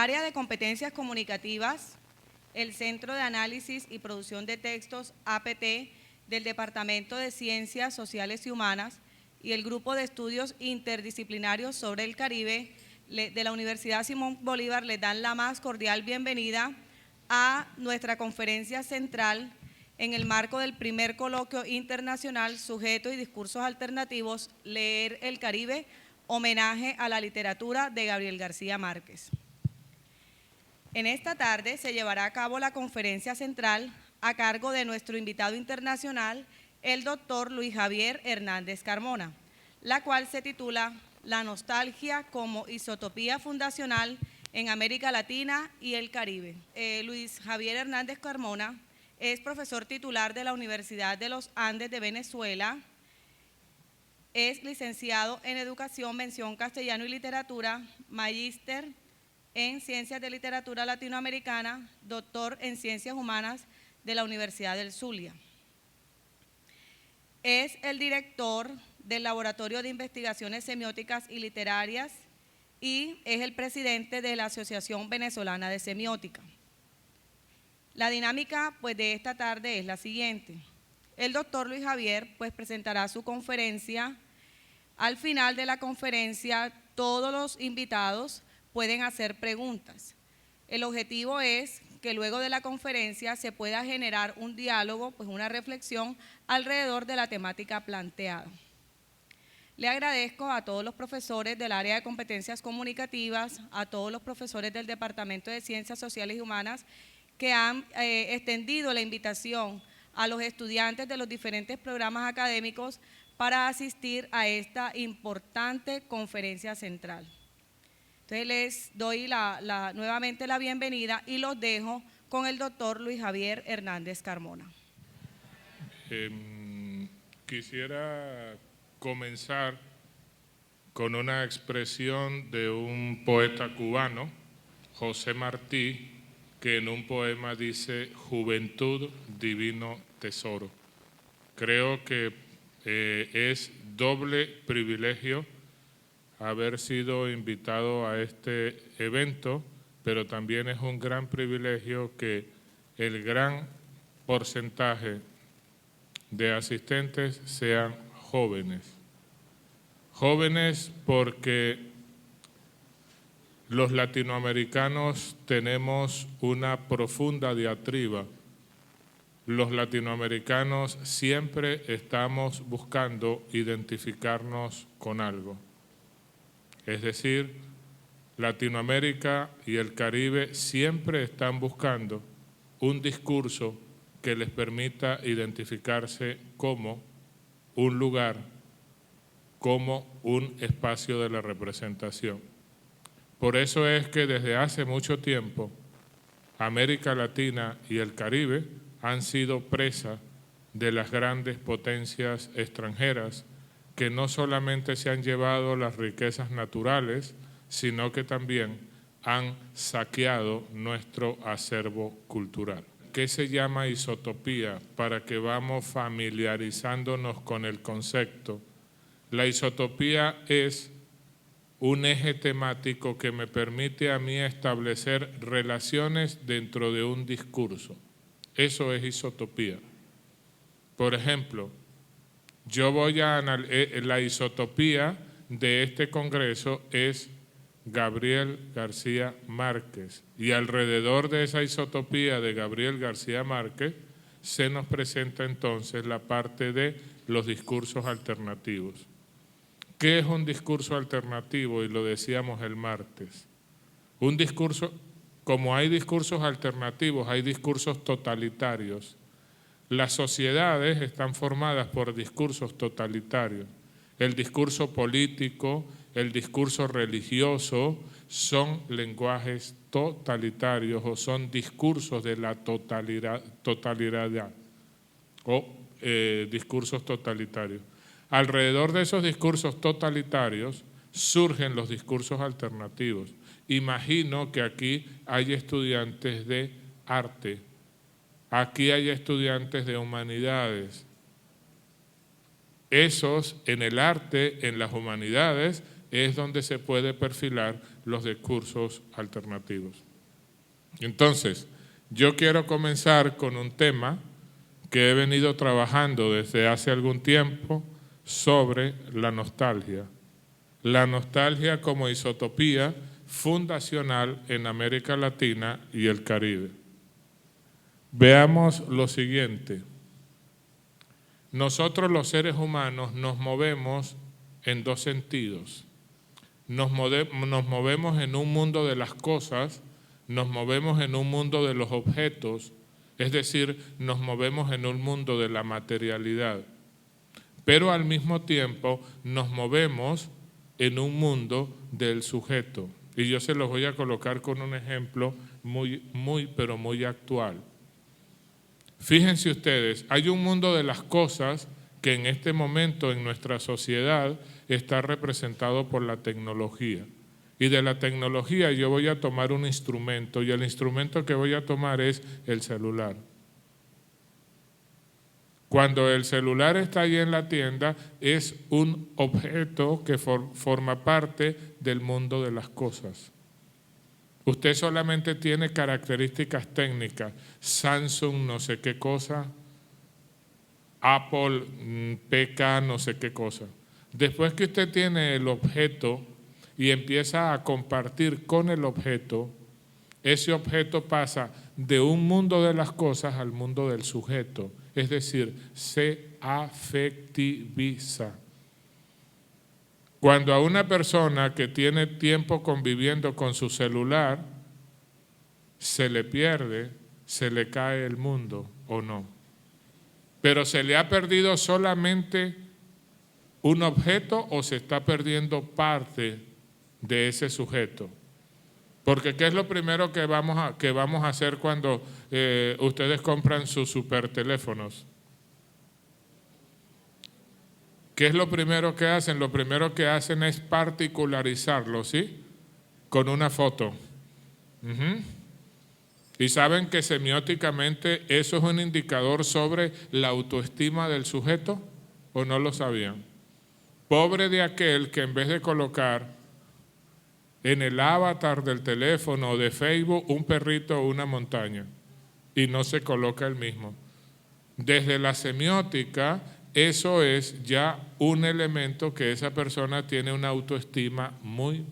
área de competencias comunicativas, el Centro de Análisis y Producción de Textos APT del Departamento de Ciencias Sociales y Humanas y el Grupo de Estudios Interdisciplinarios sobre el Caribe de la Universidad Simón Bolívar les dan la más cordial bienvenida a nuestra conferencia central en el marco del primer coloquio internacional Sujetos y Discursos Alternativos, Leer el Caribe, homenaje a la literatura de Gabriel García Márquez. En esta tarde se llevará a cabo la conferencia central a cargo de nuestro invitado internacional, el doctor Luis Javier Hernández Carmona, la cual se titula La nostalgia como isotopía fundacional en América Latina y el Caribe. Luis Javier Hernández Carmona es profesor titular de la Universidad de los Andes de Venezuela, es licenciado en Educación, mención Castellano y Literatura, magíster en Ciencias de Literatura Latinoamericana, doctor en Ciencias Humanas de la Universidad del Zulia. Es el director del Laboratorio de Investigaciones Semióticas y Literarias y es el presidente de la Asociación Venezolana de Semiótica. La dinámica de esta tarde es la siguiente. El doctor Luis Javier presentará su conferencia. Al final de la conferencia, todos los invitados pueden hacer preguntas. El objetivo es que luego de la conferencia se pueda generar un diálogo, una reflexión alrededor de la temática planteada. Le agradezco a todos los profesores del área de competencias comunicativas, a todos los profesores del Departamento de Ciencias Sociales y Humanas que han extendido la invitación a los estudiantes de los diferentes programas académicos para asistir a esta importante conferencia central. Entonces les doy nuevamente la bienvenida y los dejo con el doctor Luis Javier Hernández Carmona. Quisiera comenzar con una expresión de un poeta cubano, José Martí, que en un poema dice: juventud, divino tesoro. Creo que es doble privilegio haber sido invitado a este evento, pero también es un gran privilegio que el gran porcentaje de asistentes sean jóvenes. Jóvenes porque los latinoamericanos tenemos una profunda diatriba. Los latinoamericanos siempre estamos buscando identificarnos con algo. Es decir, Latinoamérica y el Caribe siempre están buscando un discurso que les permita identificarse como un lugar, como un espacio de la representación. Por eso es que desde hace mucho tiempo América Latina y el Caribe han sido presa de las grandes potencias extranjeras que no solamente se han llevado las riquezas naturales, sino que también han saqueado nuestro acervo cultural. ¿Qué se llama isotopía? Para que vamos familiarizándonos con el concepto. La isotopía es un eje temático que me permite a mí establecer relaciones dentro de un discurso. Eso es isotopía. Por ejemplo, yo voy a la isotopía de este congreso es Gabriel García Márquez y alrededor de esa isotopía de Gabriel García Márquez se nos presenta entonces la parte de los discursos alternativos. ¿Qué es un discurso alternativo? Y lo decíamos el martes. Un discurso, como hay discursos alternativos, hay discursos totalitarios. Las sociedades están formadas por discursos totalitarios. El discurso político, el discurso religioso son lenguajes totalitarios o son discursos de la totalidad o discursos totalitarios. Alrededor de esos discursos totalitarios surgen los discursos alternativos. Imagino que aquí hay estudiantes de arte, aquí hay estudiantes de humanidades. Esos en el arte, en las humanidades, es donde se puede perfilar los discursos alternativos. Entonces, yo quiero comenzar con un tema que he venido trabajando desde hace algún tiempo sobre la nostalgia. La nostalgia como isotopía fundacional en América Latina y el Caribe. Veamos lo siguiente. Nosotros los seres humanos nos movemos en dos sentidos. Nos movemos en un mundo de las cosas, nos movemos en un mundo de los objetos, es decir, nos movemos en un mundo de la materialidad. Pero al mismo tiempo nos movemos en un mundo del sujeto. Y yo se los voy a colocar con un ejemplo pero muy actual. Fíjense ustedes, hay un mundo de las cosas que en este momento en nuestra sociedad está representado por la tecnología. Y de la tecnología yo voy a tomar un instrumento, y el instrumento que voy a tomar es el celular. Cuando el celular está ahí en la tienda, es un objeto que forma parte del mundo de las cosas. Usted solamente tiene características técnicas, Samsung no sé qué cosa, Apple PK no sé qué cosa. Después que usted tiene el objeto y empieza a compartir con el objeto, ese objeto pasa de un mundo de las cosas al mundo del sujeto, es decir, se afectiviza. Cuando a una persona que tiene tiempo conviviendo con su celular, se le pierde, se le cae el mundo o no. Pero ¿se le ha perdido solamente un objeto o se está perdiendo parte de ese sujeto? Porque ¿qué es lo primero que vamos a hacer cuando ustedes compran sus superteléfonos? ¿Qué es lo primero que hacen? Lo primero que hacen es particularizarlo, ¿sí? Con una foto. Y saben que semióticamente eso es un indicador sobre la autoestima del sujeto, ¿o no lo sabían? Pobre de aquel que en vez de colocar en el avatar del teléfono o de Facebook un perrito o una montaña y no se coloca el mismo. Desde la semiótica, eso es ya un elemento que esa persona tiene una autoestima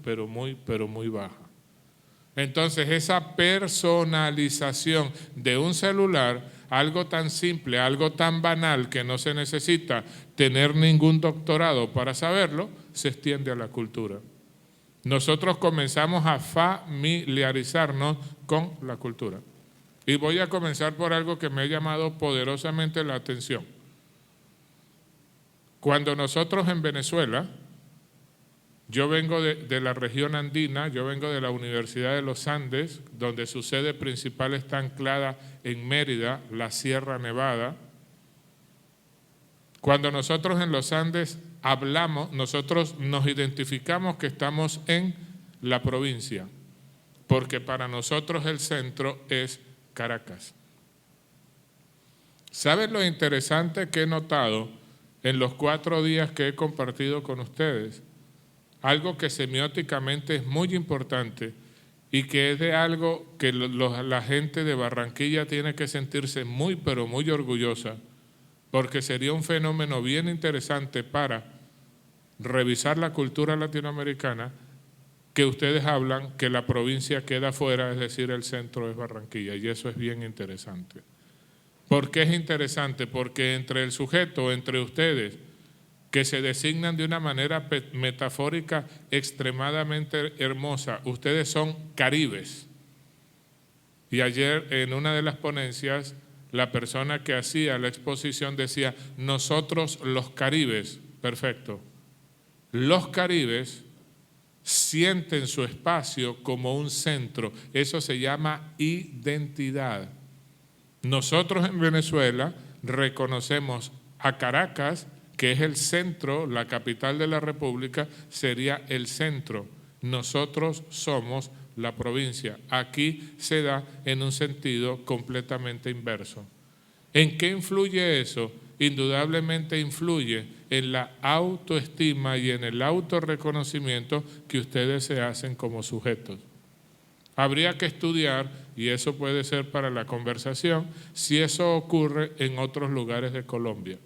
pero muy baja. Entonces, esa personalización de un celular, algo tan simple, algo tan banal que no se necesita tener ningún doctorado para saberlo, se extiende a la cultura. Nosotros comenzamos a familiarizarnos con la cultura. Y voy a comenzar por algo que me ha llamado poderosamente la atención. Cuando nosotros en Venezuela, yo vengo de la región andina, yo vengo de la Universidad de los Andes, donde su sede principal está anclada en Mérida, la Sierra Nevada. Cuando nosotros en los Andes hablamos, nosotros nos identificamos que estamos en la provincia, porque para nosotros el centro es Caracas. ¿Saben lo interesante que he notado en los 4 días que he compartido con ustedes? Algo que semióticamente es muy importante y que es de algo que la gente de Barranquilla tiene que sentirse pero muy orgullosa, porque sería un fenómeno bien interesante para revisar la cultura latinoamericana, que ustedes hablan que la provincia queda fuera, es decir, el centro es Barranquilla, y eso es bien interesante. ¿Por qué es interesante? Porque entre el sujeto, entre ustedes, que se designan de una manera metafórica extremadamente hermosa, ustedes son caribes. Y ayer en una de las ponencias, la persona que hacía la exposición decía, nosotros los caribes, perfecto, los caribes sienten su espacio como un centro, eso se llama identidad. Nosotros en Venezuela reconocemos a Caracas, que es el centro, la capital de la República, sería el centro. Nosotros somos la provincia. Aquí se da en un sentido completamente inverso. ¿En qué influye eso? indudablemente influye en la autoestima y en el autorreconocimiento que ustedes se hacen como sujetos. Habría que estudiar, y eso puede ser para la conversación, si eso ocurre en otros lugares de Colombia.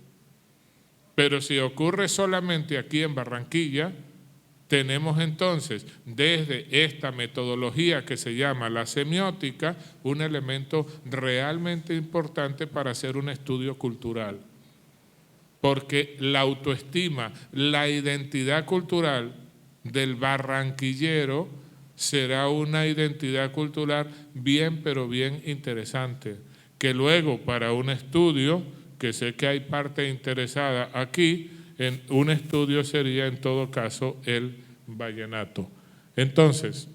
Pero si ocurre solamente aquí en Barranquilla, tenemos entonces, desde esta metodología que se llama la semiótica, un elemento realmente importante para hacer un estudio cultural. Porque la autoestima, la identidad cultural del barranquillero será una identidad cultural bien, pero bien interesante, que luego para un estudio, que sé que hay parte interesada aquí, en un estudio sería en todo caso el vallenato. Entonces,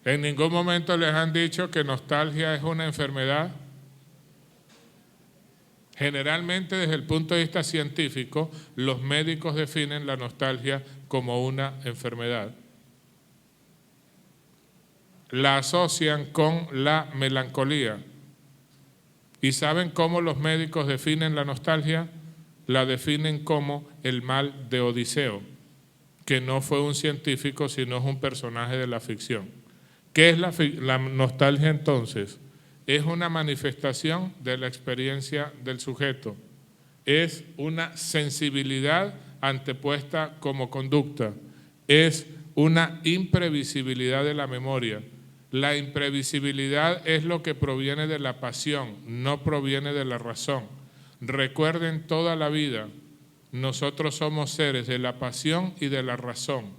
¿en ningún momento les han dicho que nostalgia es una enfermedad? Generalmente, desde el punto de vista científico, los médicos definen la nostalgia como una enfermedad. La asocian con la melancolía. ¿Y saben cómo los médicos definen la nostalgia? La definen como el mal de Odiseo, que no fue un científico, sino es un personaje de la ficción. ¿Qué es la nostalgia entonces? Es una manifestación de la experiencia del sujeto. Es una sensibilidad antepuesta como conducta. Es una imprevisibilidad de la memoria. La imprevisibilidad es lo que proviene de la pasión, no proviene de la razón. Recuerden toda la vida, nosotros somos seres de la pasión y de la razón.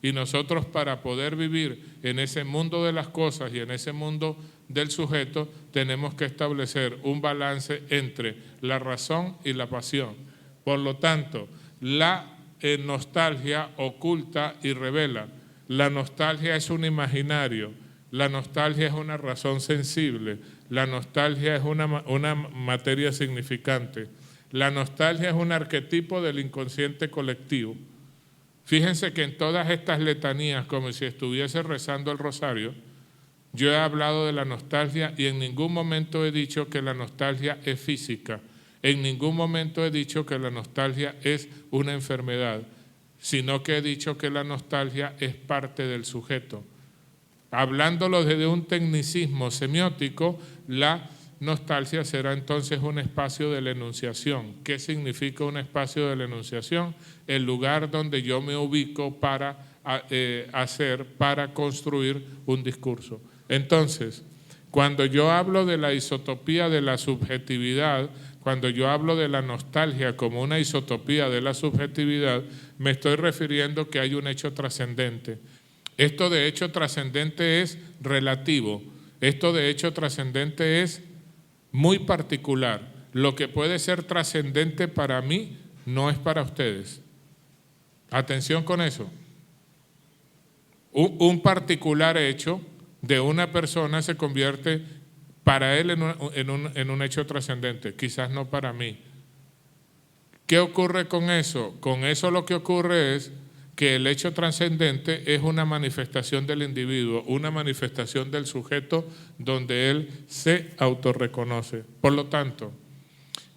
Y nosotros, para poder vivir en ese mundo de las cosas y en ese mundo del sujeto, tenemos que establecer un balance entre la razón y la pasión. Por lo tanto, la nostalgia oculta y revela. La nostalgia es un imaginario. La nostalgia es una razón sensible, la nostalgia es una materia significante, la nostalgia es un arquetipo del inconsciente colectivo. Fíjense que en todas estas letanías, como si estuviese rezando el rosario, yo he hablado de la nostalgia y en ningún momento he dicho que la nostalgia es física, en ningún momento he dicho que la nostalgia es una enfermedad, sino que he dicho que la nostalgia es parte del sujeto. Hablándolo desde un tecnicismo semiótico, la nostalgia será entonces un espacio de la enunciación. ¿Qué significa un espacio de la enunciación? El lugar donde yo me ubico para para construir un discurso. Entonces, cuando yo hablo de la isotopía de la subjetividad, cuando yo hablo de la nostalgia como una isotopía de la subjetividad, me estoy refiriendo que hay un hecho trascendente. Esto de hecho trascendente es relativo, esto de hecho trascendente es muy particular. Lo que puede ser trascendente para mí no es para ustedes. Atención con eso. Un particular hecho de una persona se convierte para él en un hecho trascendente, quizás no para mí. ¿Qué ocurre con eso? Con eso lo que ocurre es que el hecho trascendente es una manifestación del individuo, una manifestación del sujeto donde él se autorreconoce. Por lo tanto,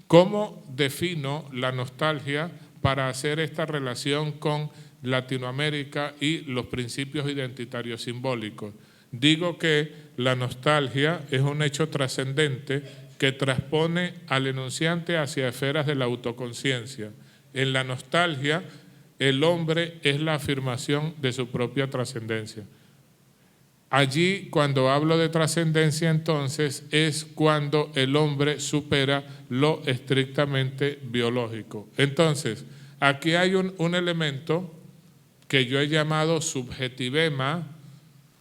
¿cómo defino la nostalgia para hacer esta relación con Latinoamérica y los principios identitarios simbólicos? Digo que la nostalgia es un hecho trascendente que transpone al enunciante hacia esferas de la autoconciencia. En la nostalgia, el hombre es la afirmación de su propia trascendencia. Allí, cuando hablo de trascendencia, entonces, es cuando el hombre supera lo estrictamente biológico. Entonces, aquí hay un elemento que yo he llamado subjetivema.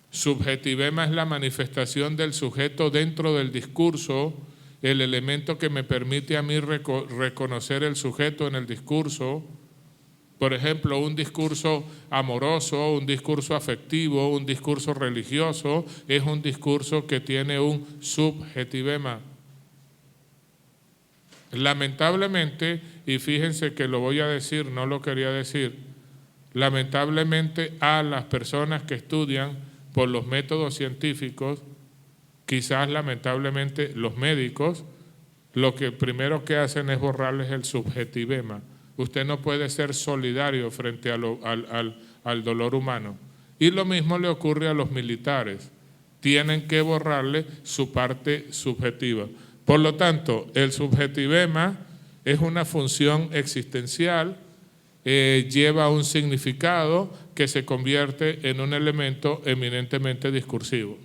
Subjetivema es la manifestación del sujeto dentro del discurso, el elemento que me permite a mí reconocer el sujeto en el discurso. Por ejemplo, un discurso amoroso, un discurso afectivo, un discurso religioso, es un discurso que tiene un subjetivema. Lamentablemente, y fíjense que lo voy a decir, no lo quería decir, lamentablemente a las personas que estudian por los métodos científicos, quizás lamentablemente los médicos, lo que primero que hacen es borrarles el subjetivema. Usted no puede ser solidario frente al dolor humano. Y lo mismo le ocurre a los militares. Tienen que borrarle su parte subjetiva. Por lo tanto, el subjetivema es una función existencial, lleva un significado que se convierte en un elemento eminentemente discursivo.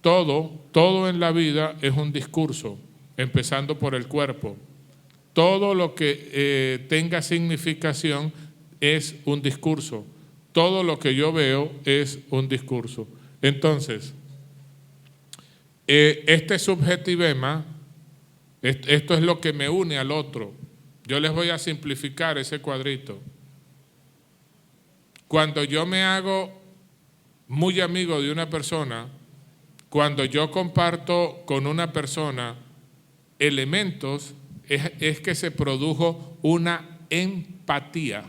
Todo en la vida es un discurso, empezando por el cuerpo. Todo lo que tenga significación es un discurso. Todo lo que yo veo es un discurso. Entonces, este subjetivema, esto es lo que me une al otro. Yo les voy a simplificar ese cuadrito. Cuando yo me hago muy amigo de una persona, cuando yo comparto con una persona elementos, es que se produjo una empatía.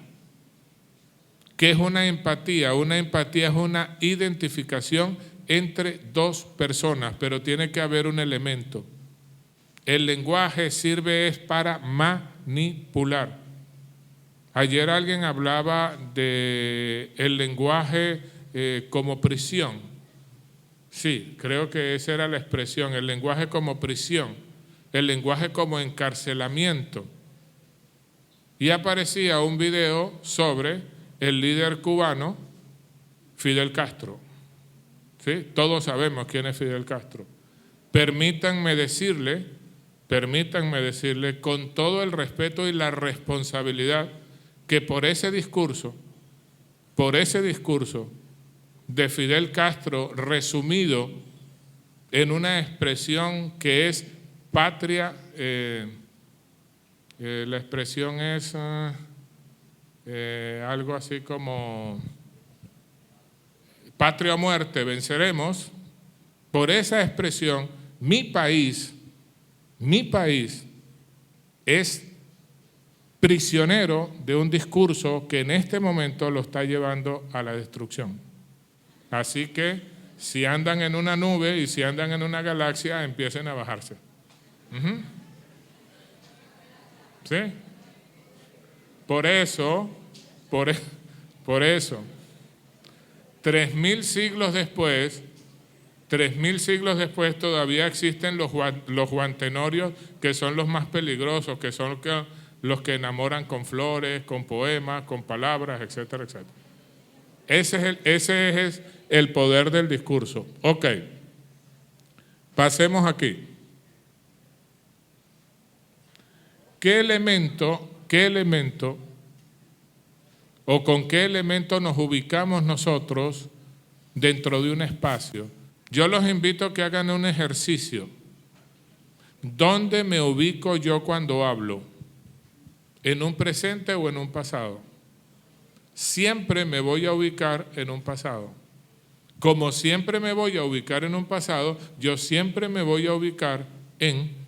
¿Qué es una empatía? Una empatía es una identificación entre dos personas, pero tiene que haber un elemento. El lenguaje sirve es para manipular. Ayer alguien hablaba de el lenguaje como prisión. Sí, creo que esa era la expresión, el lenguaje como prisión, el lenguaje como encarcelamiento. Y aparecía un video sobre el líder cubano Fidel Castro. ¿Sí? Todos sabemos quién es Fidel Castro. Permítanme decirle con todo el respeto y la responsabilidad que por ese discurso de Fidel Castro resumido en una expresión que es patria, la expresión es algo así como patria o muerte, venceremos. Por esa expresión, mi país es prisionero de un discurso que en este momento lo está llevando a la destrucción. Así que si andan en una nube y si andan en una galaxia, empiecen a bajarse. ¿Sí? Por eso, 3.000 siglos después todavía existen los guantenorios que son los más peligrosos, que son los que enamoran con flores, con poemas, con palabras, etcétera, etcétera. Ese es el poder del discurso. Ok, pasemos aquí. ¿Qué elemento o con qué elemento nos ubicamos nosotros dentro de un espacio? Yo los invito a que hagan un ejercicio. ¿Dónde me ubico yo cuando hablo? ¿En un presente o en un pasado? Siempre me voy a ubicar en un pasado. Como siempre me voy a ubicar en un pasado, yo siempre me voy a ubicar en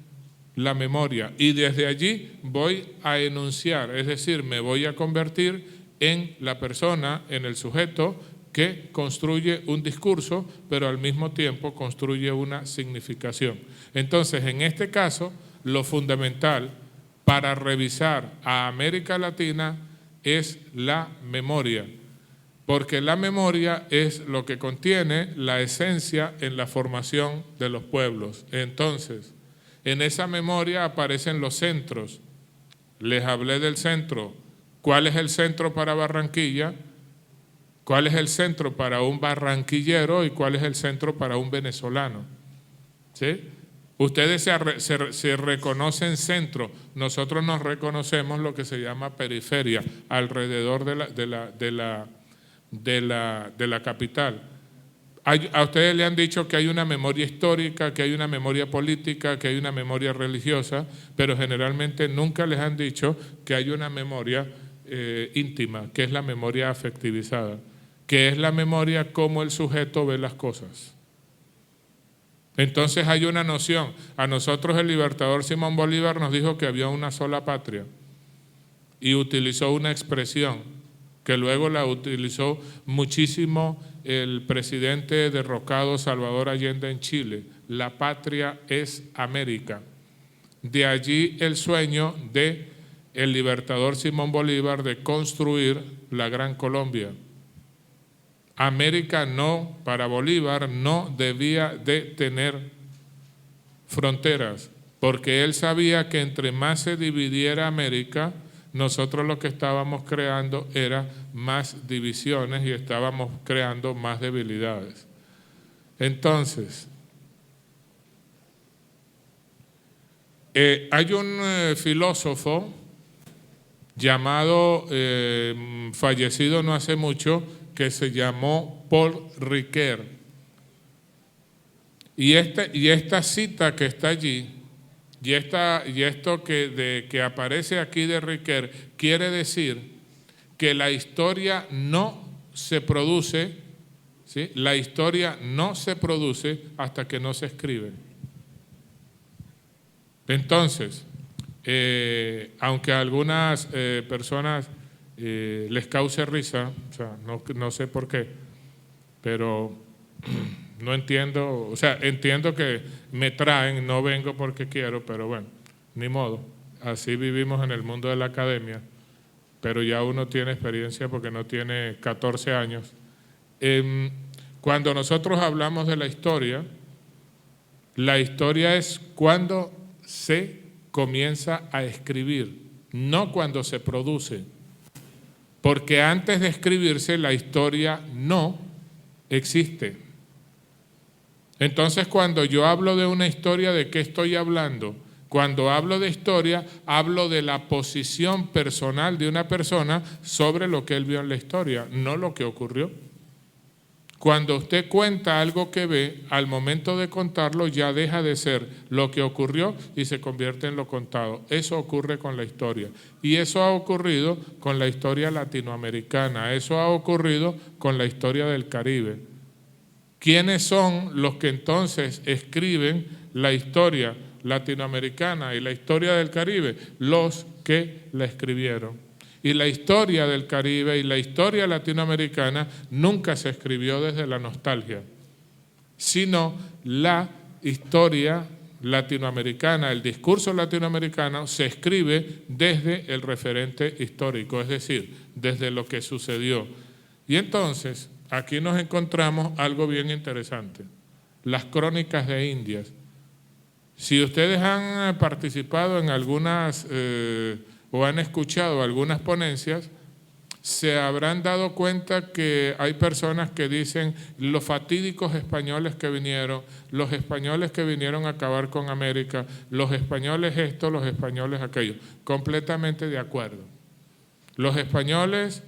la memoria. Y desde allí voy a enunciar, es decir, me voy a convertir en la persona, en el sujeto que construye un discurso, pero al mismo tiempo construye una significación. Entonces, en este caso, lo fundamental para revisar a América Latina es la memoria, porque la memoria es lo que contiene la esencia en la formación de los pueblos. Entonces, en esa memoria aparecen los centros. Les hablé del centro. ¿Cuál es el centro para Barranquilla? ¿Cuál es el centro para un barranquillero y cuál es el centro para un venezolano? ¿Sí? Ustedes se reconocen centro, nosotros nos reconocemos lo que se llama periferia, alrededor de la capital. A ustedes le han dicho que hay una memoria histórica, que hay una memoria política, que hay una memoria religiosa, pero generalmente nunca les han dicho que hay una memoria íntima, que es la memoria afectivizada, que es la memoria como el sujeto ve las cosas. Entonces hay una noción. A nosotros el libertador Simón Bolívar nos dijo que había una sola patria y utilizó una expresión que luego la utilizó muchísimo el presidente derrocado Salvador Allende en Chile. La patria es América. De allí el sueño de el libertador Simón Bolívar de construir la Gran Colombia. América no, para Bolívar, no debía de tener fronteras, porque él sabía que entre más se dividiera América, nosotros lo que estábamos creando era más divisiones y estábamos creando más debilidades. Entonces, hay un filósofo llamado, fallecido no hace mucho, que se llamó Paul Ricoeur. Y esta cita que está allí, y esto que aparece aquí de Ricoeur, quiere decir que la historia no se produce, ¿sí? La historia no se produce hasta que no se escribe. Entonces, aunque a algunas personas les cause risa, o sea, no sé por qué, pero no entiendo, o sea, entiendo que me traen, no vengo porque quiero, pero bueno, ni modo, así vivimos en el mundo de la academia, pero ya uno tiene experiencia porque no tiene 14 años. Cuando nosotros hablamos de la historia es cuando se comienza a escribir, no cuando se produce. Porque antes de escribirse la historia no existe. Entonces, cuando yo hablo de una historia, ¿de qué estoy hablando? Cuando hablo de historia, hablo de la posición personal de una persona sobre lo que él vio en la historia, no lo que ocurrió. Cuando usted cuenta algo que ve, al momento de contarlo ya deja de ser lo que ocurrió y se convierte en lo contado. Eso ocurre con la historia. Y eso ha ocurrido con la historia latinoamericana. Eso ha ocurrido con la historia del Caribe. ¿Quiénes son los que entonces escriben la historia latinoamericana y la historia del Caribe? Los que la escribieron. Y la historia del Caribe y la historia latinoamericana nunca se escribió desde la nostalgia, sino la historia latinoamericana, el discurso latinoamericano se escribe desde el referente histórico, es decir, desde lo que sucedió. Y entonces, aquí nos encontramos algo bien interesante, las crónicas de Indias. Si ustedes han participado en algunas o han escuchado algunas ponencias, se habrán dado cuenta que hay personas que dicen los fatídicos españoles que vinieron, los españoles que vinieron a acabar con América, los españoles esto, los españoles aquello. Completamente de acuerdo. Los españoles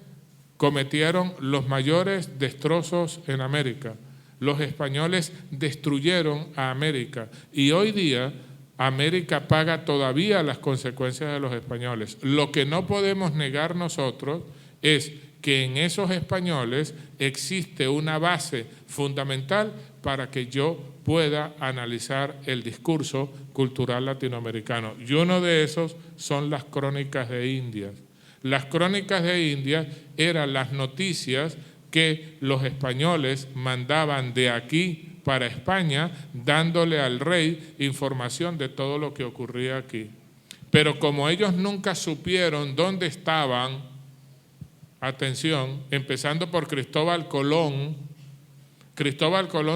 cometieron los mayores destrozos en América. Los españoles destruyeron a América y hoy día América paga todavía las consecuencias de los españoles. Lo que no podemos negar nosotros es que en esos españoles existe una base fundamental para que yo pueda analizar el discurso cultural latinoamericano. Y uno de esos son las crónicas de Indias. Las crónicas de Indias eran las noticias que los españoles mandaban de aquí para España, dándole al rey información de todo lo que ocurría aquí. Pero como ellos nunca supieron dónde estaban, atención, empezando por Cristóbal Colón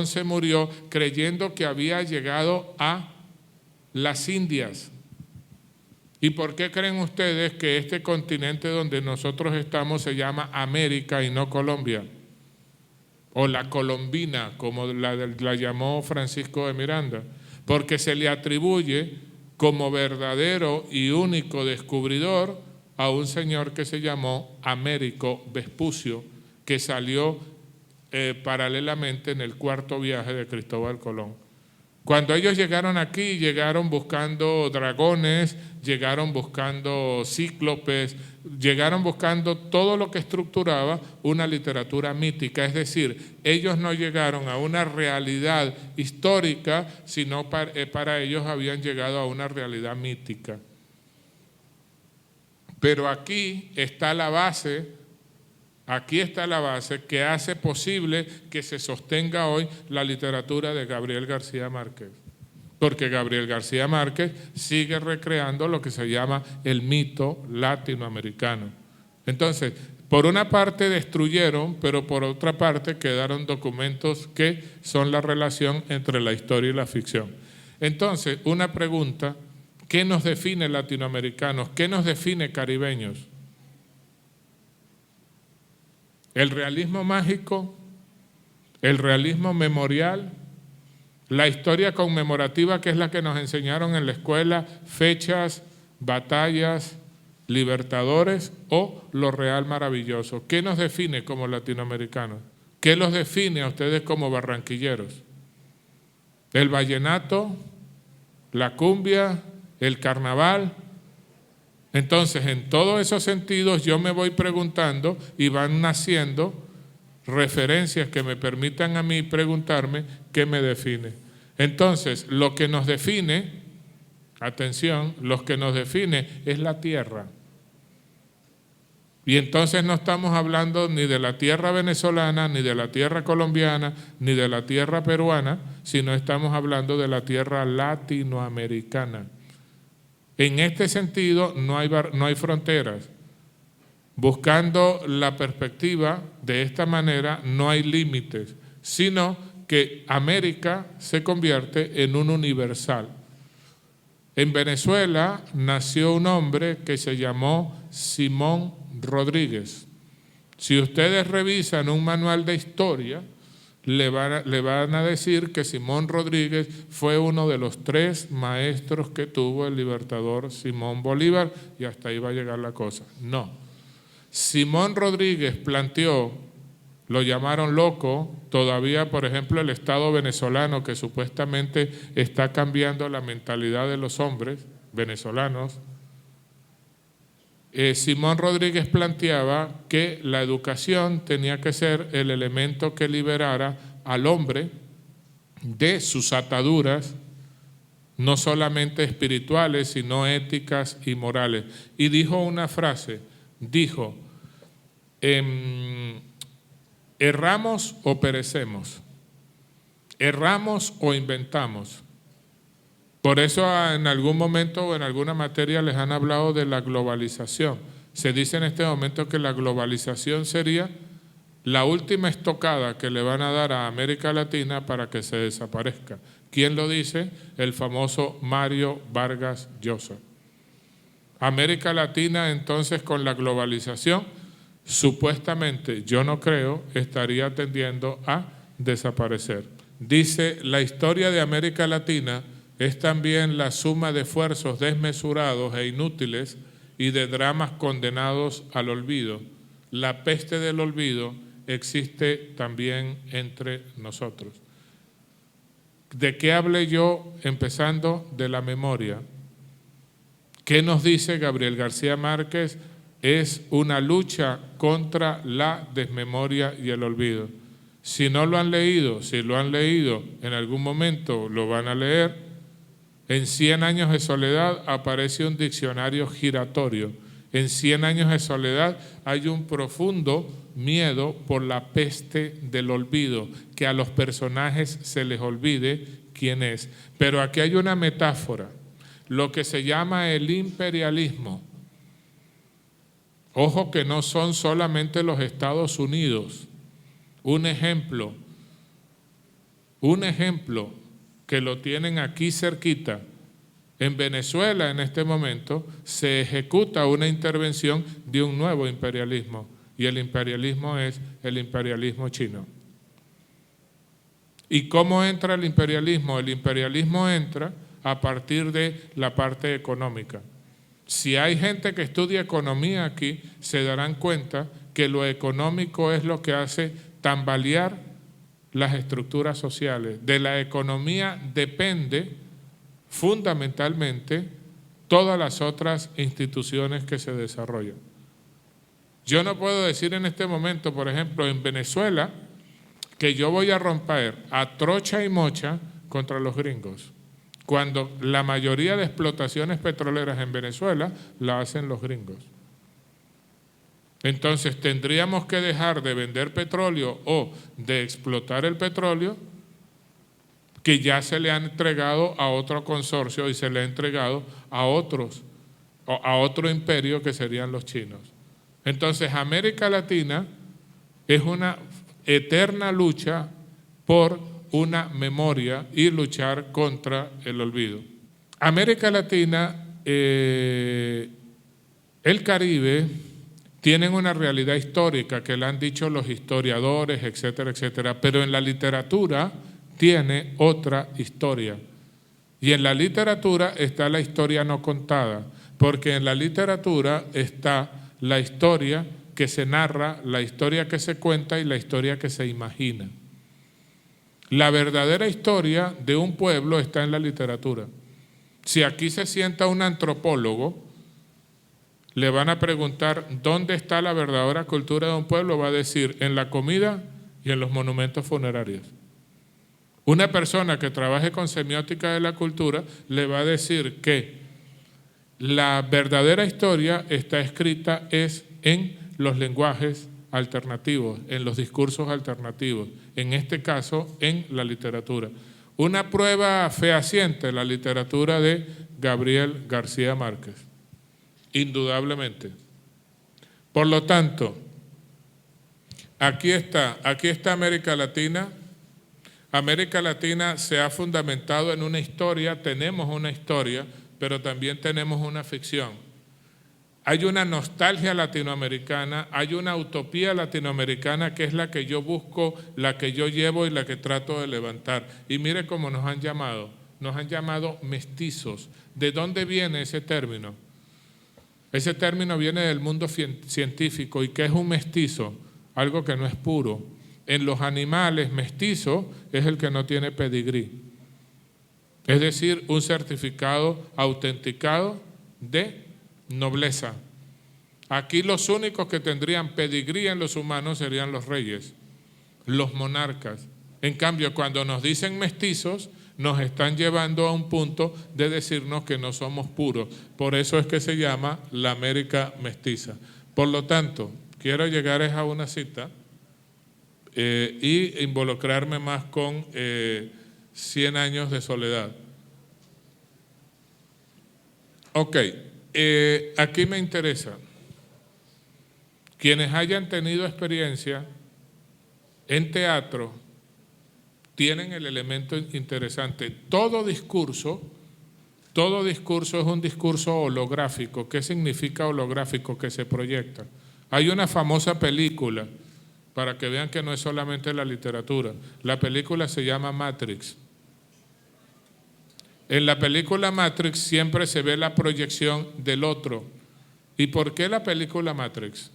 se murió creyendo que había llegado a las Indias. ¿Y por qué creen ustedes que este continente donde nosotros estamos se llama América y no Colombia? O la colombina, como la llamó Francisco de Miranda, porque se le atribuye como verdadero y único descubridor a un señor que se llamó Américo Vespucio, que salió paralelamente en el cuarto viaje de Cristóbal Colón. Cuando ellos llegaron aquí, llegaron buscando dragones, llegaron buscando cíclopes, llegaron buscando todo lo que estructuraba una literatura mítica. Es decir, ellos no llegaron a una realidad histórica, sino para ellos habían llegado a una realidad mítica. Pero aquí está la base que hace posible que se sostenga hoy la literatura de Gabriel García Márquez. porque Gabriel García Márquez sigue recreando lo que se llama el mito latinoamericano. Entonces, por una parte destruyeron, pero por otra parte quedaron documentos que son la relación entre la historia y la ficción. Entonces, una pregunta: ¿qué nos define latinoamericanos? ¿Qué nos define caribeños? ¿El realismo mágico? ¿El realismo memorial? ¿La historia conmemorativa, que es la que nos enseñaron en la escuela, fechas, batallas, libertadores, o lo real maravilloso? ¿Qué nos define como latinoamericanos? ¿Qué los define a ustedes como barranquilleros? ¿El vallenato? ¿La cumbia? ¿El carnaval? Entonces, en todos esos sentidos yo me voy preguntando y van naciendo referencias que me permitan a mí preguntarme qué me define. Entonces, lo que nos define, atención, lo que nos define es la tierra. Y entonces no estamos hablando ni de la tierra venezolana, ni de la tierra colombiana, ni de la tierra peruana, sino estamos hablando de la tierra latinoamericana. En este sentido no hay fronteras. Buscando la perspectiva de esta manera no hay límites, sino que América se convierte en un universal. En Venezuela nació un hombre que se llamó Simón Rodríguez. Si ustedes revisan un manual de historia, le van a decir que Simón Rodríguez fue uno de los 3 maestros que tuvo el libertador Simón Bolívar, y hasta ahí va a llegar la cosa. No. Simón Rodríguez planteó, lo llamaron loco, todavía por ejemplo el Estado venezolano, que supuestamente está cambiando la mentalidad de los hombres venezolanos. Simón Rodríguez planteaba que la educación tenía que ser el elemento que liberara al hombre de sus ataduras, no solamente espirituales, sino éticas y morales. Y dijo una frase, dijo: erramos o perecemos, erramos o inventamos. Por eso en algún momento o en alguna materia les han hablado de la globalización. Se dice en este momento que la globalización sería la última estocada que le van a dar a América Latina para que se desaparezca. ¿Quién lo dice? El famoso Mario Vargas Llosa. América Latina entonces, con la globalización, supuestamente, yo no creo, estaría tendiendo a desaparecer. Dice: la historia de América Latina es también la suma de esfuerzos desmesurados e inútiles y de dramas condenados al olvido. La peste del olvido existe también entre nosotros. ¿De qué hablé yo? Empezando de la memoria. ¿Qué nos dice Gabriel García Márquez? Es una lucha contra la desmemoria y el olvido. Si no lo han leído, si lo han leído, en algún momento lo van a leer. En 100 años de soledad aparece un diccionario giratorio. En 100 años de soledad hay un profundo miedo por la peste del olvido, que a los personajes se les olvide quién es. Pero aquí hay una metáfora, lo que se llama el imperialismo. Ojo que no son solamente los Estados Unidos. Un ejemplo que lo tienen aquí cerquita. En Venezuela en este momento se ejecuta una intervención de un nuevo imperialismo, y el imperialismo es el imperialismo chino. ¿Y cómo entra el imperialismo? El imperialismo entra a partir de la parte económica. Si hay gente que estudia economía aquí, se darán cuenta que lo económico es lo que hace tambalear las estructuras sociales. De la economía depende fundamentalmente todas las otras instituciones que se desarrollan. Yo no puedo decir en este momento, por ejemplo, en Venezuela, que yo voy a romper a trocha y mocha contra los gringos, cuando la mayoría de explotaciones petroleras en Venezuela la hacen los gringos. Entonces tendríamos que dejar de vender petróleo o de explotar el petróleo, que ya se le han entregado a otro consorcio y se le ha entregado a otro imperio que serían los chinos. Entonces, América Latina es una eterna lucha por una memoria y luchar contra el olvido. América Latina, el Caribe, tienen una realidad histórica que le han dicho los historiadores, etcétera, etcétera, pero en la literatura tiene otra historia. Y en la literatura está la historia no contada, porque en la literatura está la historia que se narra, la historia que se cuenta y la historia que se imagina. La verdadera historia de un pueblo está en la literatura. Si aquí se sienta un antropólogo, le van a preguntar dónde está la verdadera cultura de un pueblo, va a decir en la comida y en los monumentos funerarios. Una persona que trabaje con semiótica de la cultura le va a decir que la verdadera historia está escrita en los lenguajes alternativos, en los discursos alternativos, en este caso en la literatura. Una prueba fehaciente, la literatura de Gabriel García Márquez, indudablemente. Por lo tanto, aquí está América Latina. América Latina se ha fundamentado en una historia, tenemos una historia, pero también tenemos una ficción. Hay una nostalgia latinoamericana, hay una utopía latinoamericana que es la que yo busco, la que yo llevo y la que trato de levantar. Y mire cómo nos han llamado mestizos. ¿De dónde viene ese término? Ese término viene del mundo científico. ¿Y qué es un mestizo? Algo que no es puro. En los animales, mestizo es el que no tiene pedigrí. Es decir, un certificado autenticado de nobleza. Aquí los únicos que tendrían pedigrí en los humanos serían los reyes, los monarcas. En cambio, cuando nos dicen mestizos, nos están llevando a un punto de decirnos que no somos puros. Por eso es que se llama la América mestiza. Por lo tanto, quiero llegar a una cita y involucrarme más con 100 años de soledad. Ok, aquí me interesa. Quienes hayan tenido experiencia en teatro tienen el elemento interesante. Todo discurso es un discurso holográfico. ¿Qué significa holográfico? Que se proyecta. Hay una famosa película, para que vean que no es solamente la literatura. La película se llama Matrix. En la película Matrix siempre se ve la proyección del otro. ¿Y por qué la película Matrix?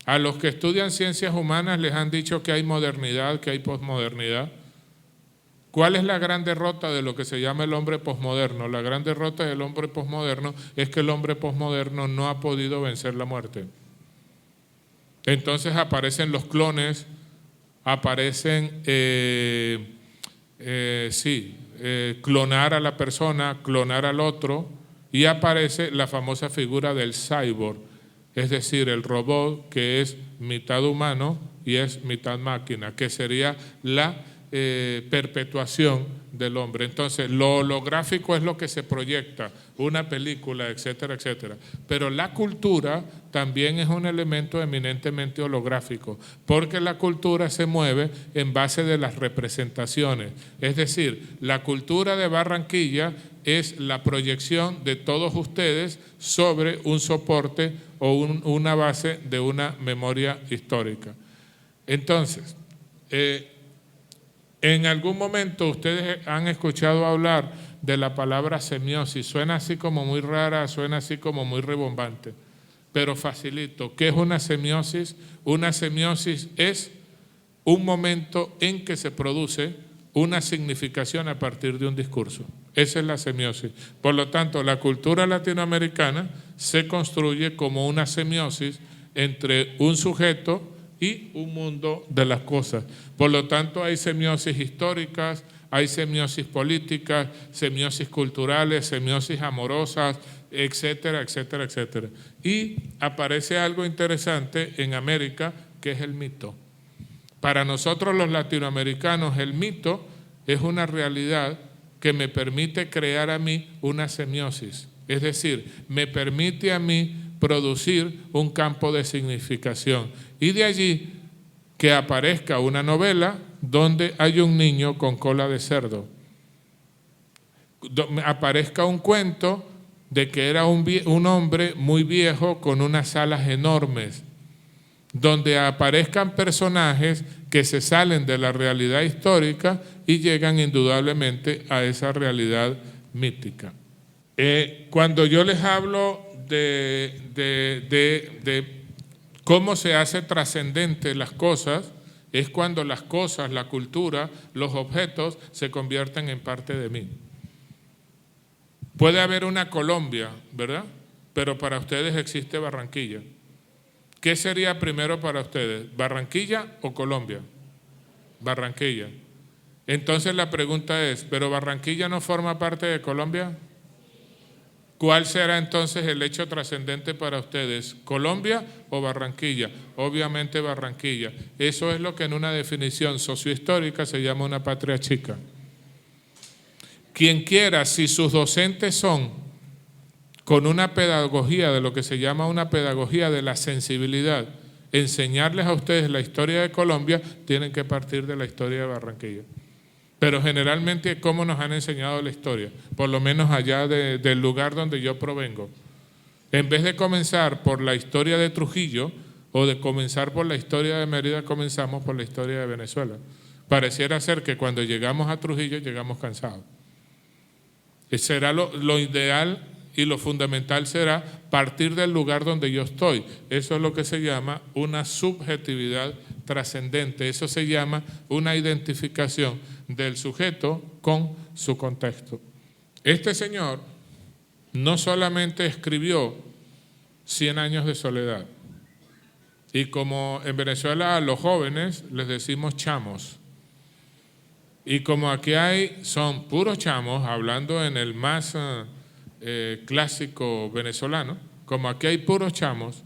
A los que estudian ciencias humanas les han dicho que hay modernidad, que hay posmodernidad. ¿Cuál es la gran derrota de lo que se llama el hombre posmoderno? La gran derrota del hombre posmoderno es que el hombre posmoderno no ha podido vencer la muerte. Entonces aparecen los clones, aparecen, clonar a la persona, clonar al otro, y aparece la famosa figura del cyborg, es decir, el robot que es mitad humano y es mitad máquina, que sería la perpetuación del hombre. Entonces, lo holográfico es lo que se proyecta, una película, etcétera, etcétera. Pero la cultura también es un elemento eminentemente holográfico, porque la cultura se mueve en base de las representaciones. Es decir, la cultura de Barranquilla es la proyección de todos ustedes sobre un soporte o una base de una memoria histórica. Entonces, en algún momento ustedes han escuchado hablar de la palabra semiosis. Suena así como muy rara, suena así como muy rebombante, pero facilito. ¿Qué es una semiosis? Una semiosis es un momento en que se produce una significación a partir de un discurso. Esa es la semiosis. Por lo tanto, la cultura latinoamericana se construye como una semiosis entre un sujeto y un mundo de las cosas. Por lo tanto, hay semiosis históricas, hay semiosis políticas, semiosis culturales, semiosis amorosas, etcétera, etcétera, etcétera. Y aparece algo interesante en América, que es el mito. Para nosotros los latinoamericanos, el mito es una realidad que me permite crear a mí una semiosis, es decir, me permite a mí producir un campo de significación. Y de allí que aparezca una novela donde hay un niño con cola de cerdo, aparezca un cuento de que era un hombre muy viejo con unas alas enormes, donde aparezcan personajes que se salen de la realidad histórica y llegan indudablemente a esa realidad mítica. Cuando yo les hablo de cómo se hace trascendente las cosas, es cuando las cosas, la cultura, los objetos se convierten en parte de mí. Puede haber una Colombia, ¿verdad? Pero para ustedes existe Barranquilla. ¿Qué sería primero para ustedes? ¿Barranquilla o Colombia? Barranquilla. Entonces la pregunta es, ¿pero Barranquilla no forma parte de Colombia? ¿Cuál será entonces el hecho trascendente para ustedes? ¿Colombia o Barranquilla? Obviamente Barranquilla. Eso es lo que en una definición sociohistórica se llama una patria chica. Quien quiera, si sus docentes son con una pedagogía de lo que se llama una pedagogía de la sensibilidad, enseñarles a ustedes la historia de Colombia, tienen que partir de la historia de Barranquilla. Pero generalmente, ¿cómo nos han enseñado la historia? Por lo menos allá del lugar donde yo provengo. En vez de comenzar por la historia de Trujillo o de comenzar por la historia de Mérida, comenzamos por la historia de Venezuela. Pareciera ser que cuando llegamos a Trujillo llegamos cansados. Será lo ideal y lo fundamental será partir del lugar donde yo estoy. Eso es lo que se llama una subjetividad trascendente. Eso se llama una identificación del sujeto con su contexto. Este señor no solamente escribió 100 años de soledad, y como en Venezuela a los jóvenes les decimos chamos, y como aquí son puros chamos, hablando en el más clásico venezolano, como aquí hay puros chamos,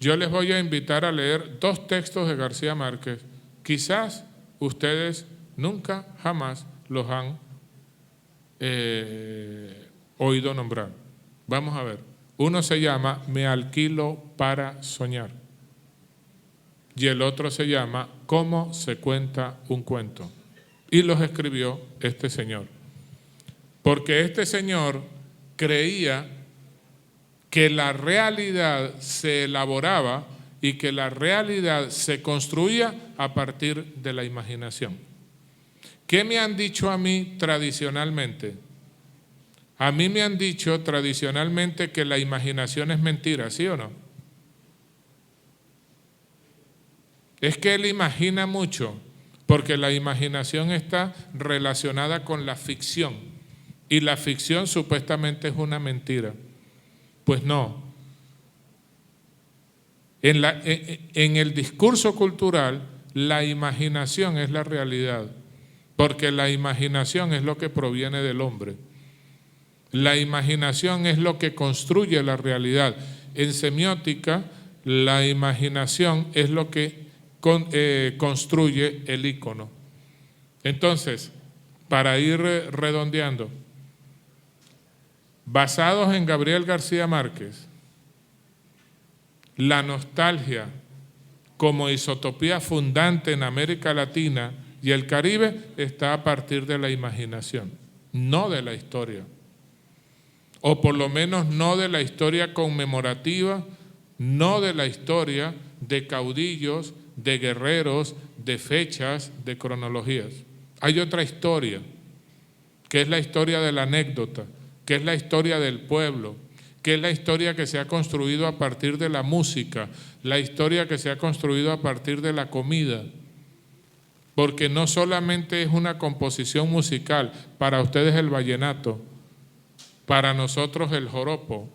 yo les voy a invitar a leer 2 textos de García Márquez. Quizás ustedes nunca, jamás los han oído nombrar. Vamos a ver. Uno se llama Me alquilo para soñar y el otro se llama ¿Cómo se cuenta un cuento? Y los escribió este señor. Porque este señor creía que la realidad se elaboraba y que la realidad se construía a partir de la imaginación. ¿Qué me han dicho a mí tradicionalmente? A mí me han dicho tradicionalmente que la imaginación es mentira, ¿sí o no? Es que él imagina mucho, porque la imaginación está relacionada con la ficción, y la ficción supuestamente es una mentira. Pues no. En el discurso cultural, la imaginación es la realidad, porque la imaginación es lo que proviene del hombre. La imaginación es lo que construye la realidad. En semiótica, la imaginación es lo que construye el ícono. Entonces, para ir redondeando, basados en Gabriel García Márquez, la nostalgia como isotopía fundante en América Latina y el Caribe está a partir de la imaginación, no de la historia. O por lo menos no de la historia conmemorativa, no de la historia de caudillos, de guerreros, de fechas, de cronologías. Hay otra historia, que es la historia de la anécdota, que es la historia del pueblo, que es la historia que se ha construido a partir de la música, la historia que se ha construido a partir de la comida. Porque no solamente es una composición musical, para ustedes el vallenato, para nosotros el joropo.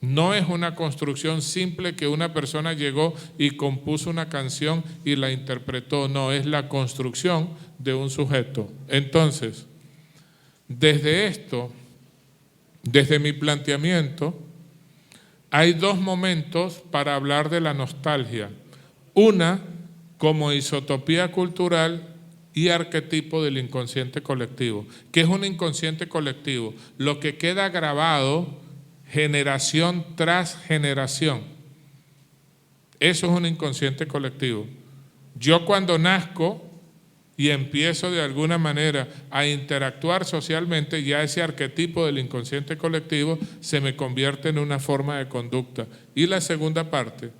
No es una construcción simple que una persona llegó y compuso una canción y la interpretó, no, es la construcción de un sujeto. Entonces, desde mi planteamiento, hay 2 momentos para hablar de la nostalgia. Una, como isotopía cultural y arquetipo del inconsciente colectivo. ¿Qué es un inconsciente colectivo? Lo que queda grabado generación tras generación. Eso es un inconsciente colectivo. Yo cuando nazco y empiezo de alguna manera a interactuar socialmente, ya ese arquetipo del inconsciente colectivo se me convierte en una forma de conducta. Y la segunda parte,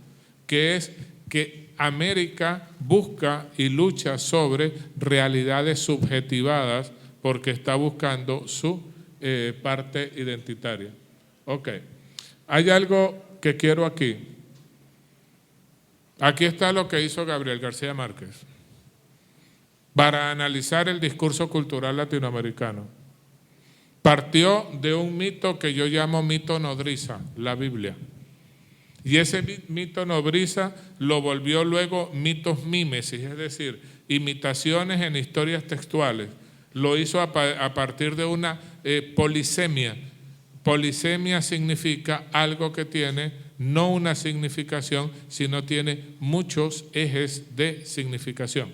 que es que América busca y lucha sobre realidades subjetivadas porque está buscando su parte identitaria. Ok, hay algo que quiero aquí. Aquí está lo que hizo Gabriel García Márquez para analizar el discurso cultural latinoamericano. Partió de un mito que yo llamo mito nodriza, la Biblia. Y ese mito nodriza lo volvió luego mitos mímesis, es decir, imitaciones en historias textuales. Lo hizo a partir de una polisemia. Polisemia significa algo que tiene no una significación, sino tiene muchos ejes de significación.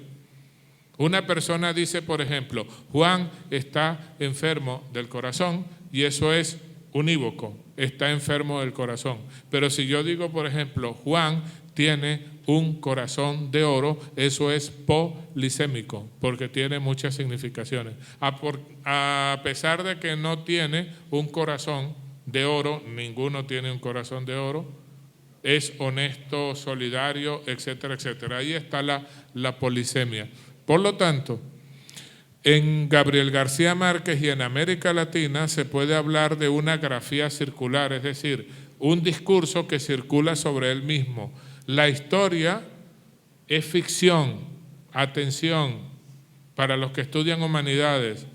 Una persona dice, por ejemplo, Juan está enfermo del corazón y eso es unívoco, está enfermo del corazón. Pero si yo digo, por ejemplo, Juan tiene un corazón de oro, eso es polisémico, porque tiene muchas significaciones. A pesar de que no tiene un corazón de oro, ninguno tiene un corazón de oro, es honesto, solidario, etcétera, etcétera. Ahí está la polisemia. Por lo tanto, en Gabriel García Márquez y en América Latina se puede hablar de una grafía circular, es decir, un discurso que circula sobre él mismo. La historia es ficción. Atención, para los que estudian humanidades,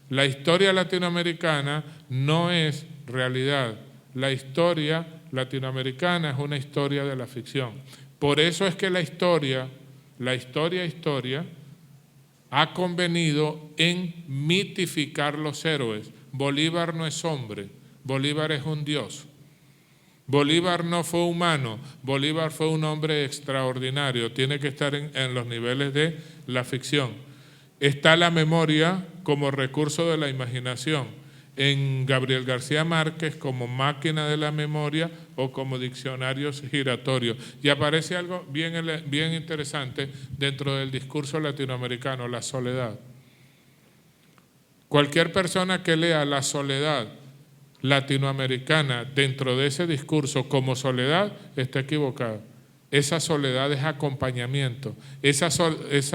la historia latinoamericana no es realidad. La historia latinoamericana es una historia de la ficción. Por eso es que la historia ha convenido en mitificar los héroes. Bolívar no es hombre, Bolívar es un dios. Bolívar no fue humano, Bolívar fue un hombre extraordinario, tiene que estar en los niveles de la ficción. Está la memoria como recurso de la imaginación, en Gabriel García Márquez como máquina de la memoria o como diccionarios giratorios. Y aparece algo bien interesante dentro del discurso latinoamericano, la soledad. Cualquier persona que lea la soledad latinoamericana dentro de ese discurso como soledad está equivocada. Esa soledad es acompañamiento. Esa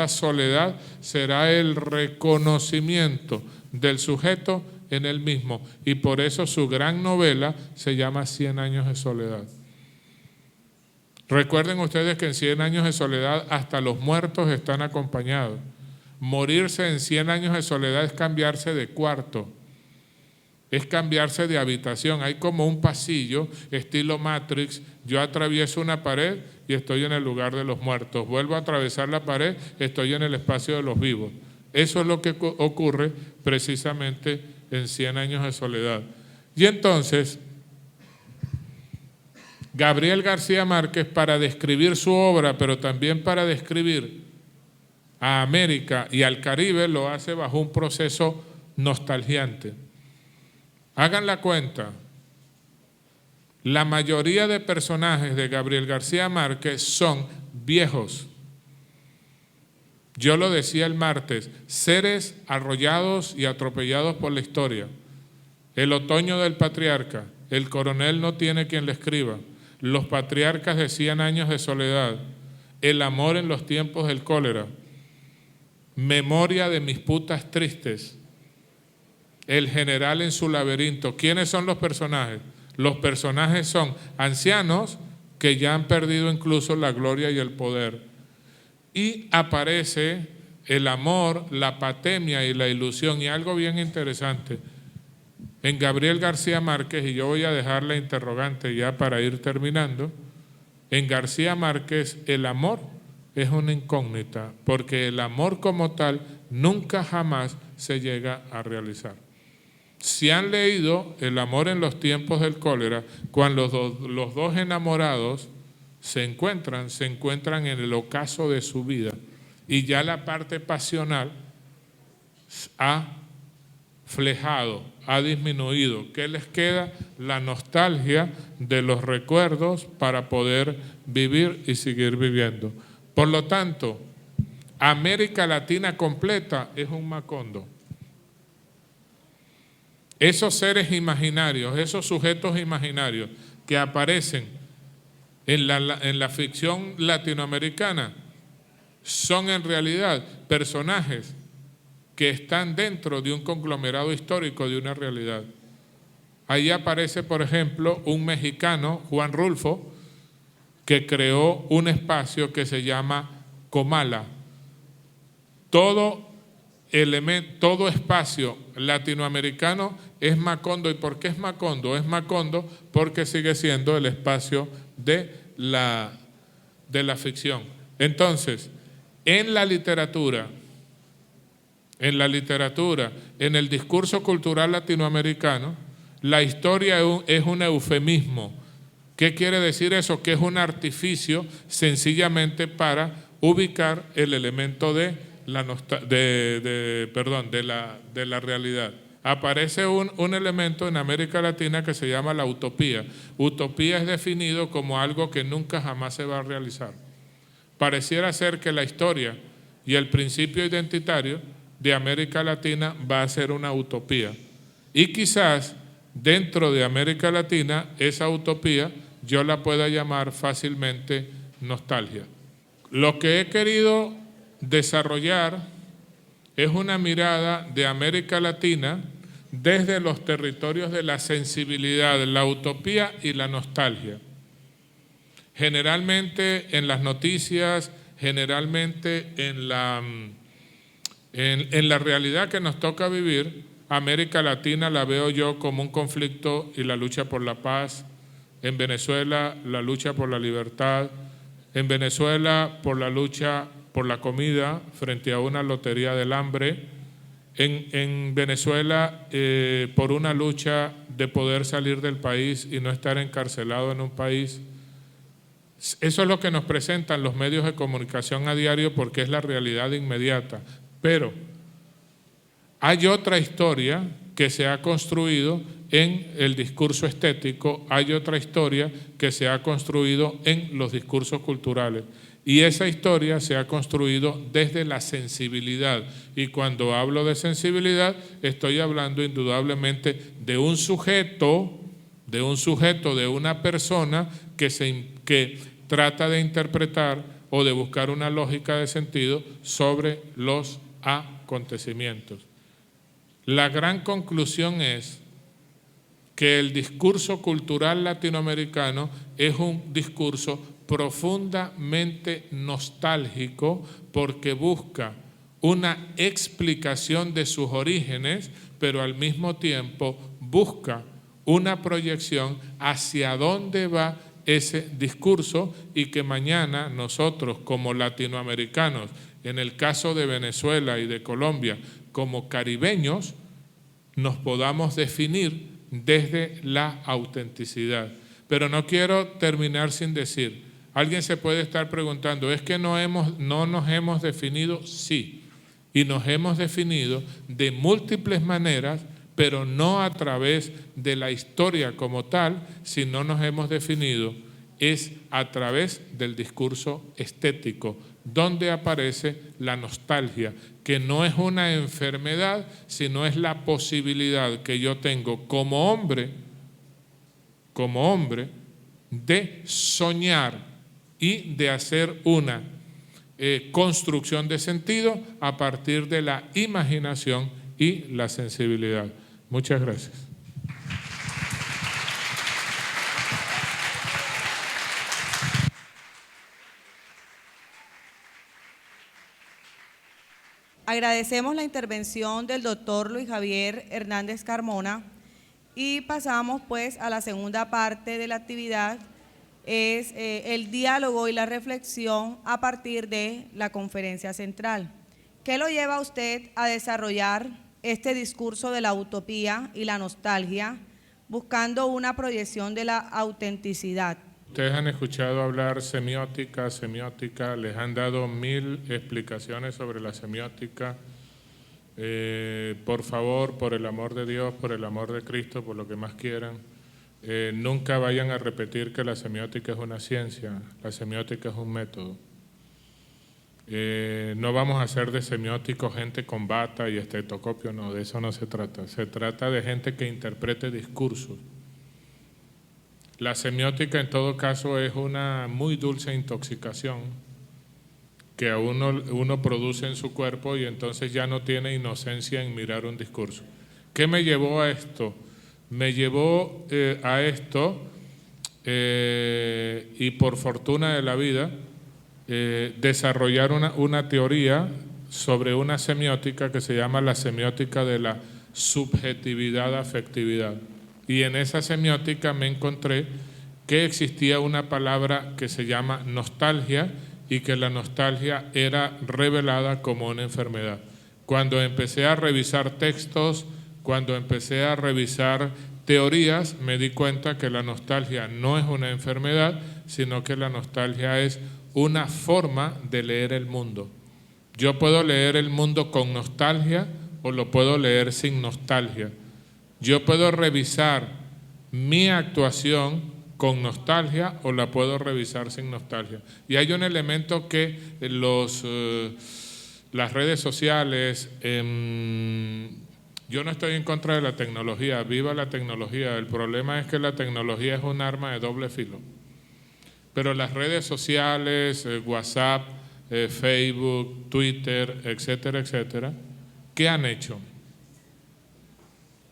soledad será el reconocimiento del sujeto en él mismo, y por eso su gran novela se llama 100 años de soledad. Recuerden ustedes que en 100 años de soledad hasta los muertos están acompañados. Morirse en 100 años de soledad es cambiarse de cuarto, es cambiarse de habitación. Hay como un pasillo estilo Matrix, yo atravieso una pared y estoy en el lugar de los muertos, vuelvo a atravesar la pared, estoy en el espacio de los vivos. Eso es lo que ocurre precisamente en 100 años de soledad. Y entonces, Gabriel García Márquez, para describir su obra, pero también para describir a América y al Caribe, lo hace bajo un proceso nostalgiante. Hagan la cuenta, la mayoría de personajes de Gabriel García Márquez son viejos. Yo lo decía el martes, seres arrollados y atropellados por la historia. El otoño del patriarca, el coronel no tiene quien le escriba, los patriarcas de 100 años de soledad, el amor en los tiempos del cólera, memoria de mis putas tristes, el general en su laberinto. ¿Quiénes son los personajes? Los personajes son ancianos que ya han perdido incluso la gloria y el poder. Y aparece el amor, la patemia y la ilusión. Y algo bien interesante, en Gabriel García Márquez, y yo voy a dejar la interrogante ya para ir terminando, en García Márquez el amor es una incógnita, porque el amor como tal nunca jamás se llega a realizar. Si han leído El amor en los tiempos del cólera, cuando los dos enamorados se encuentran en el ocaso de su vida y ya la parte pasional ha flejado, ha disminuido. ¿Qué les queda? La nostalgia de los recuerdos para poder vivir y seguir viviendo. Por lo tanto, América Latina completa es un Macondo. Esos seres imaginarios, esos sujetos imaginarios que aparecen en la ficción latinoamericana son en realidad personajes que están dentro de un conglomerado histórico de una realidad. Ahí aparece, por ejemplo, un mexicano, Juan Rulfo, que creó un espacio que se llama Comala. Todo espacio latinoamericano es Macondo. ¿Y por qué es Macondo? Es Macondo porque sigue siendo el espacio de la ficción. Entonces, en la literatura, en el discurso cultural latinoamericano, la historia es un eufemismo. ¿Qué quiere decir eso? Que es un artificio sencillamente para ubicar el elemento de la realidad. Aparece un elemento en América Latina que se llama la utopía. Utopía es definido como algo que nunca jamás se va a realizar. Pareciera ser que la historia y el principio identitario de América Latina va a ser una utopía. Y quizás dentro de América Latina esa utopía yo la pueda llamar fácilmente nostalgia. Lo que he querido desarrollar es una mirada de América Latina desde los territorios de la sensibilidad, la utopía y la nostalgia. Generalmente en las noticias, generalmente en la realidad que nos toca vivir, América Latina la veo yo como un conflicto y la lucha por la paz. En Venezuela, la lucha por la libertad. En Venezuela, por la lucha por la comida frente a una lotería del hambre. En Venezuela, por una lucha de poder salir del país y no estar encarcelado en un país. Eso es lo que nos presentan los medios de comunicación a diario porque es la realidad inmediata. Pero hay otra historia que se ha construido en el discurso estético, hay otra historia que se ha construido en los discursos culturales. Y esa historia se ha construido desde la sensibilidad. Y cuando hablo de sensibilidad, estoy hablando indudablemente de un sujeto, de una persona que trata de interpretar o de buscar una lógica de sentido sobre los acontecimientos. La gran conclusión es que el discurso cultural latinoamericano es un discurso profundamente nostálgico porque busca una explicación de sus orígenes, pero al mismo tiempo busca una proyección hacia dónde va ese discurso y que mañana nosotros como latinoamericanos, en el caso de Venezuela y de Colombia, como caribeños, nos podamos definir desde la autenticidad. Pero no quiero terminar sin decir, alguien se puede estar preguntando, ¿es que no nos hemos definido? Sí, y nos hemos definido de múltiples maneras, pero no a través de la historia como tal, sino nos hemos definido es a través del discurso estético, donde aparece la nostalgia, que no es una enfermedad, sino es la posibilidad que yo tengo como hombre, de soñar y de hacer una construcción de sentido a partir de la imaginación y la sensibilidad. Muchas gracias. Agradecemos la intervención del doctor Luis Javier Hernández Carmona y pasamos pues a la segunda parte de la actividad, es el diálogo y la reflexión a partir de la conferencia central. ¿Qué lo lleva a usted a desarrollar este discurso de la utopía y la nostalgia, buscando una proyección de la autenticidad? Ustedes han escuchado hablar semiótica, les han dado 1000 explicaciones sobre la semiótica Por favor, por el amor de Dios, por el amor de Cristo, por lo que más quieran, nunca vayan a repetir que la semiótica es una ciencia, la semiótica es un método. No vamos a hacer de semióticos gente con bata y estetoscopio, no, de eso no se trata. Se trata de gente que interprete discursos. La semiótica en todo caso es una muy dulce intoxicación que a uno produce en su cuerpo y entonces ya no tiene inocencia en mirar un discurso. ¿Qué me llevó a esto? Me llevó a esto y por fortuna de la vida desarrollar una teoría sobre una semiótica que se llama la semiótica de la subjetividad-afectividad. Y en esa semiótica me encontré que existía una palabra que se llama nostalgia y que la nostalgia era revelada como una enfermedad. Cuando empecé a revisar textos, cuando empecé a revisar teorías, me di cuenta que la nostalgia no es una enfermedad, sino que la nostalgia es una forma de leer el mundo. Yo puedo leer el mundo con nostalgia o lo puedo leer sin nostalgia. Yo puedo revisar mi actuación con nostalgia o la puedo revisar sin nostalgia. Y hay un elemento que las redes sociales, yo no estoy en contra de la tecnología, viva la tecnología. El problema es que la tecnología es un arma de doble filo. Pero las redes sociales, WhatsApp, Facebook, Twitter, etcétera, etcétera, ¿qué han hecho?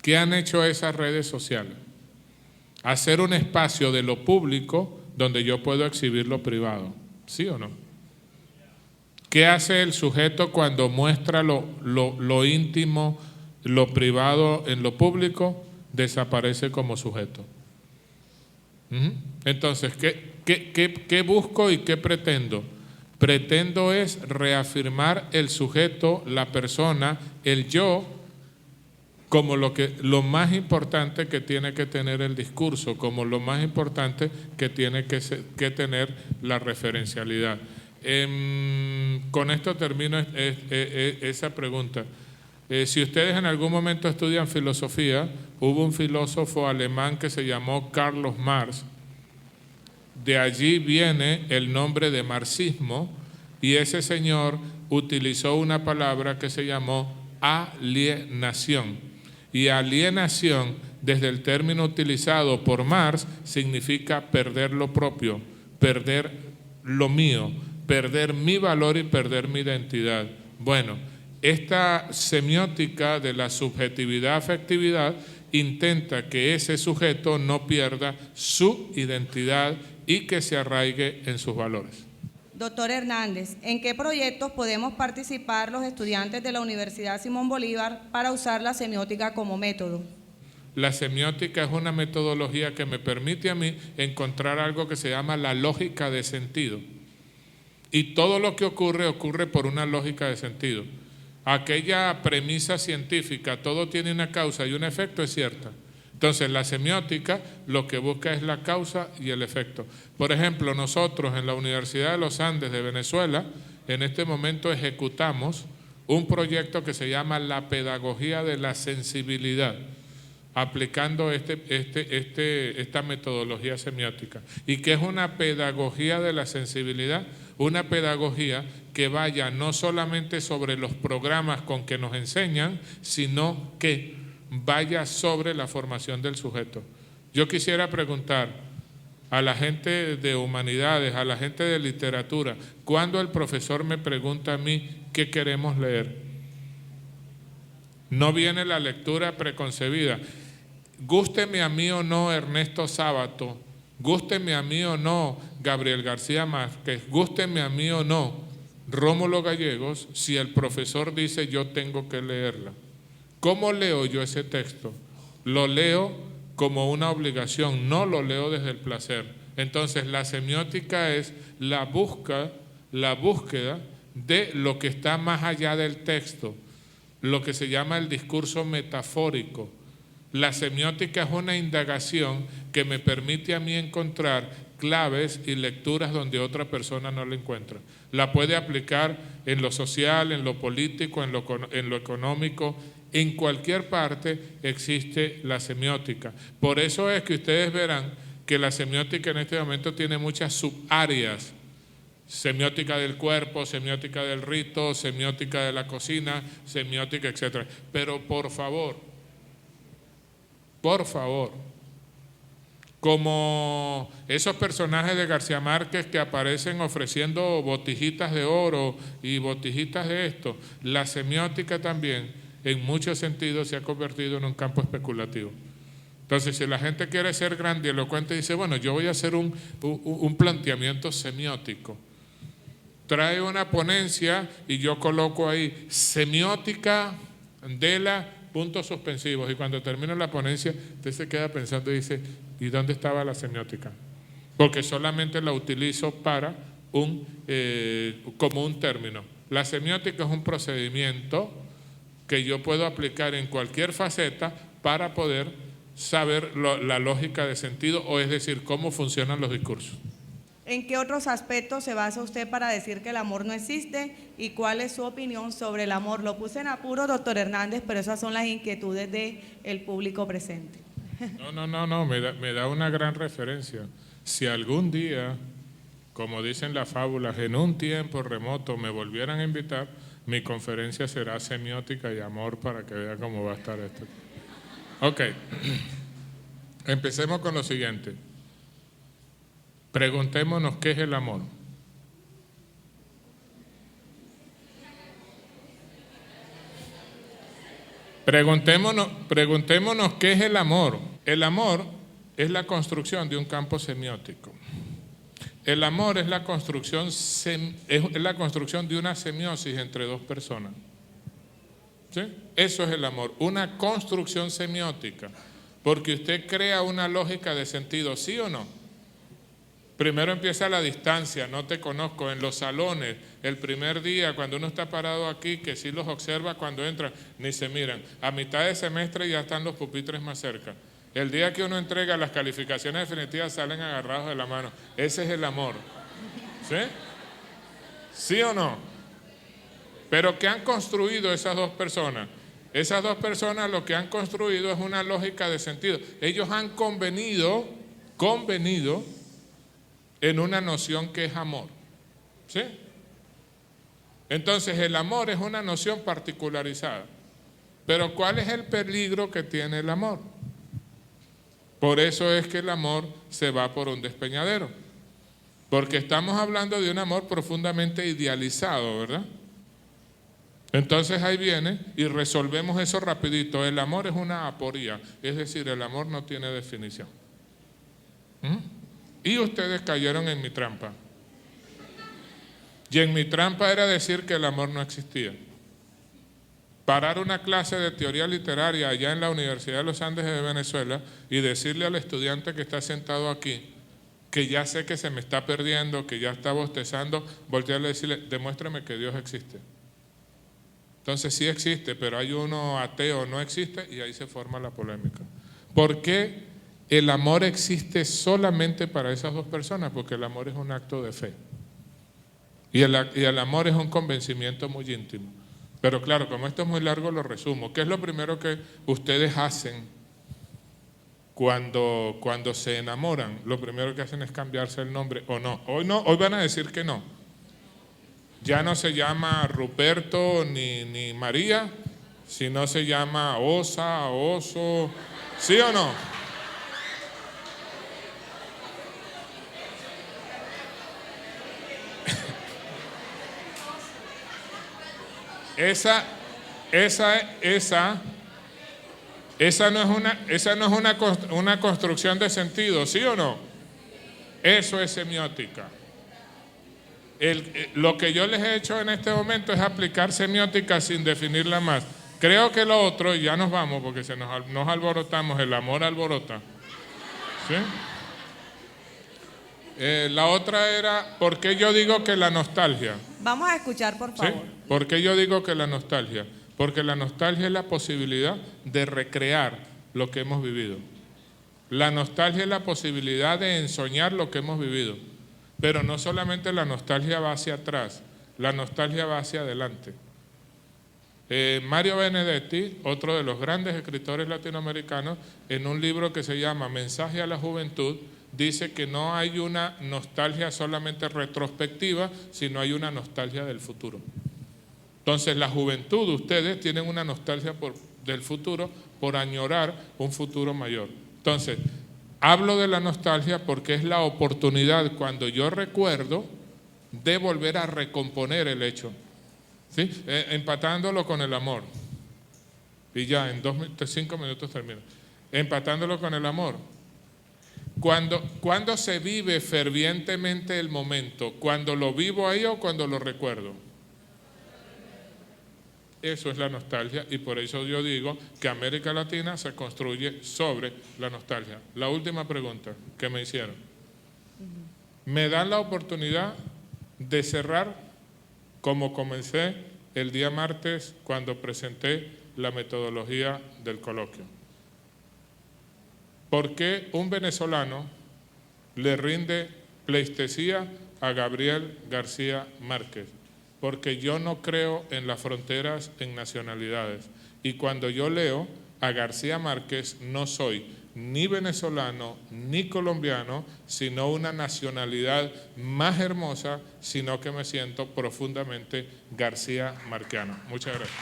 ¿Qué han hecho esas redes sociales? Hacer un espacio de lo público donde yo puedo exhibir lo privado, ¿sí o no? ¿Qué hace el sujeto cuando muestra lo íntimo, lo privado en lo público? Desaparece como sujeto. Entonces, ¿qué busco y qué pretendo? Pretendo es reafirmar el sujeto, la persona, el yo, como lo más importante que tiene que tener el discurso, como lo más importante que tiene que tener la referencialidad. Con esto termino esa pregunta. Si ustedes en algún momento estudian filosofía, hubo un filósofo alemán que se llamó Carlos Marx. De allí viene el nombre de marxismo y ese señor utilizó una palabra que se llamó alienación. Y alienación, desde el término utilizado por Marx, significa perder lo propio, perder lo mío, perder mi valor y perder mi identidad. Bueno, esta semiótica de la subjetividad-afectividad intenta que ese sujeto no pierda su identidad y que se arraigue en sus valores. Doctor Hernández, ¿en qué proyectos podemos participar los estudiantes de la Universidad Simón Bolívar para usar la semiótica como método? La semiótica es una metodología que me permite a mí encontrar algo que se llama la lógica de sentido. Y todo lo que ocurre por una lógica de sentido. Aquella premisa científica, todo tiene una causa y un efecto, es cierta. Entonces, la semiótica lo que busca es la causa y el efecto. Por ejemplo, nosotros en la Universidad de los Andes de Venezuela, en este momento ejecutamos un proyecto que se llama la pedagogía de la sensibilidad, aplicando esta metodología semiótica. ¿Y qué es una pedagogía de la sensibilidad? Una pedagogía que vaya no solamente sobre los programas con que nos enseñan, sino que vaya sobre la formación del sujeto. Yo quisiera preguntar a la gente de humanidades, a la gente de literatura, ¿cuándo el profesor me pregunta a mí qué queremos leer? No viene la lectura preconcebida. Gústeme a mí o no Ernesto Sábato, gústeme a mí o no Gabriel García Márquez, gústeme a mí o no Rómulo Gallegos, si el profesor dice yo tengo que leerla. ¿Cómo leo yo ese texto? Lo leo como una obligación, no lo leo desde el placer. Entonces, la semiótica es la búsqueda de lo que está más allá del texto, lo que se llama el discurso metafórico. La semiótica es una indagación que me permite a mí encontrar claves y lecturas donde otra persona no la encuentra. La puede aplicar en lo social, en lo político, en lo económico. En cualquier parte existe la semiótica. Por eso es que ustedes verán que la semiótica en este momento tiene muchas subáreas. Semiótica del cuerpo, semiótica del rito, semiótica de la cocina, semiótica, etc. Pero por favor, como esos personajes de García Márquez que aparecen ofreciendo botijitas de oro y botijitas de esto, la semiótica también en muchos sentidos se ha convertido en un campo especulativo. Entonces, si la gente quiere ser grandilocuente y dice, bueno, yo voy a hacer un planteamiento semiótico, trae una ponencia y yo coloco ahí semiótica de la puntos suspensivos, y cuando termino la ponencia usted se queda pensando y dice, ¿y dónde estaba la semiótica? Porque solamente la utilizo para como un término. La semiótica es un procedimiento que yo puedo aplicar en cualquier faceta para poder saber la lógica de sentido, o es decir, cómo funcionan los discursos. ¿En qué otros aspectos se basa usted para decir que el amor no existe y cuál es su opinión sobre el amor? Lo puse en apuro, doctor Hernández, pero esas son las inquietudes del público presente. No, me da una gran referencia. Si algún día, como dicen las fábulas, en un tiempo remoto me volvieran a invitar, mi conferencia será semiótica y amor, para que vea cómo va a estar esto. Ok, empecemos con lo siguiente. Preguntémonos qué es el amor. Preguntémonos qué es el amor. El amor es la construcción de un campo semiótico. El amor es la construcción de una semiosis entre dos personas. ¿Sí? Eso es el amor, una construcción semiótica, porque usted crea una lógica de sentido, ¿sí o no? Primero empieza la distancia, no te conozco. En los salones, el primer día, cuando uno está parado aquí, que sí los observa cuando entran, ni se miran. A mitad de semestre ya están los pupitres más cerca. El día que uno entrega las calificaciones definitivas salen agarrados de la mano. Ese es el amor. ¿Sí? ¿Sí o no? Pero ¿qué han construido esas dos personas? Esas dos personas lo que han construido es una lógica de sentido. Ellos han convenido en una noción que es amor. ¿Sí? Entonces el amor es una noción particularizada. Pero ¿cuál es el peligro que tiene el amor? Por eso es que el amor se va por un despeñadero. Porque estamos hablando de un amor profundamente idealizado, ¿verdad? Entonces ahí viene y resolvemos eso rapidito. El amor es una aporía, es decir, el amor no tiene definición. Y ustedes cayeron en mi trampa. Y en mi trampa era decir que el amor no existía. Parar una clase de teoría literaria allá en la Universidad de los Andes de Venezuela y decirle al estudiante que está sentado aquí, que ya sé que se me está perdiendo, que ya está bostezando, voltearle y decirle, demuéstrame que Dios existe. Entonces sí existe, pero hay uno ateo, no existe, y ahí se forma la polémica. ¿Por qué el amor existe solamente para esas dos personas? Porque el amor es un acto de fe. Y el amor es un convencimiento muy íntimo. Pero claro, como esto es muy largo, lo resumo. ¿Qué es lo primero que ustedes hacen cuando se enamoran? Lo primero que hacen es cambiarse el nombre, ¿o no? Hoy van a decir que no. Ya no se llama Ruperto ni María, sino se llama Osa, Oso, ¿sí o no? Esa no es una construcción de sentido, ¿sí o no? Eso es semiótica. Lo que yo les he hecho en este momento es aplicar semiótica sin definirla más. Creo que lo otro, y ya nos vamos porque nos alborotamos, el amor alborota. ¿Sí? La otra era, ¿por qué yo digo que la nostalgia? Vamos a escuchar, por favor. ¿Sí? ¿Por qué yo digo que la nostalgia? Porque la nostalgia es la posibilidad de recrear lo que hemos vivido. La nostalgia es la posibilidad de ensoñar lo que hemos vivido, pero no solamente la nostalgia va hacia atrás, la nostalgia va hacia adelante. Mario Benedetti, otro de los grandes escritores latinoamericanos, en un libro que se llama Mensaje a la Juventud, dice que no hay una nostalgia solamente retrospectiva, sino hay una nostalgia del futuro. Entonces, la juventud, ustedes tienen una nostalgia del futuro por añorar un futuro mayor. Entonces, hablo de la nostalgia porque es la oportunidad cuando yo recuerdo de volver a recomponer el hecho. ¿Sí? Empatándolo con el amor. Y ya, en 5 minutos termino. Empatándolo con el amor. ¿Cuándo se vive fervientemente el momento? ¿Cuando lo vivo ahí o cuando lo recuerdo? Eso es la nostalgia y por eso yo digo que América Latina se construye sobre la nostalgia. La última pregunta que me hicieron. Me dan la oportunidad de cerrar como comencé el día martes cuando presenté la metodología del coloquio. ¿Por qué un venezolano le rinde pleitesía a Gabriel García Márquez? Porque yo no creo en las fronteras en nacionalidades. Y cuando yo leo a García Márquez no soy ni venezolano ni colombiano, sino una nacionalidad más hermosa, sino que me siento profundamente García Marquiano. Muchas gracias.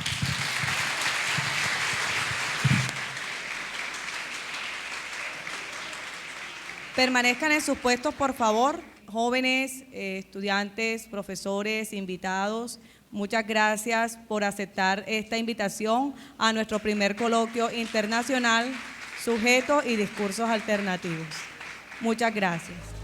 Permanezcan en sus puestos, por favor, jóvenes, estudiantes, profesores, invitados. Muchas gracias por aceptar esta invitación a nuestro primer coloquio internacional, Sujetos y Discursos Alternativos. Muchas gracias.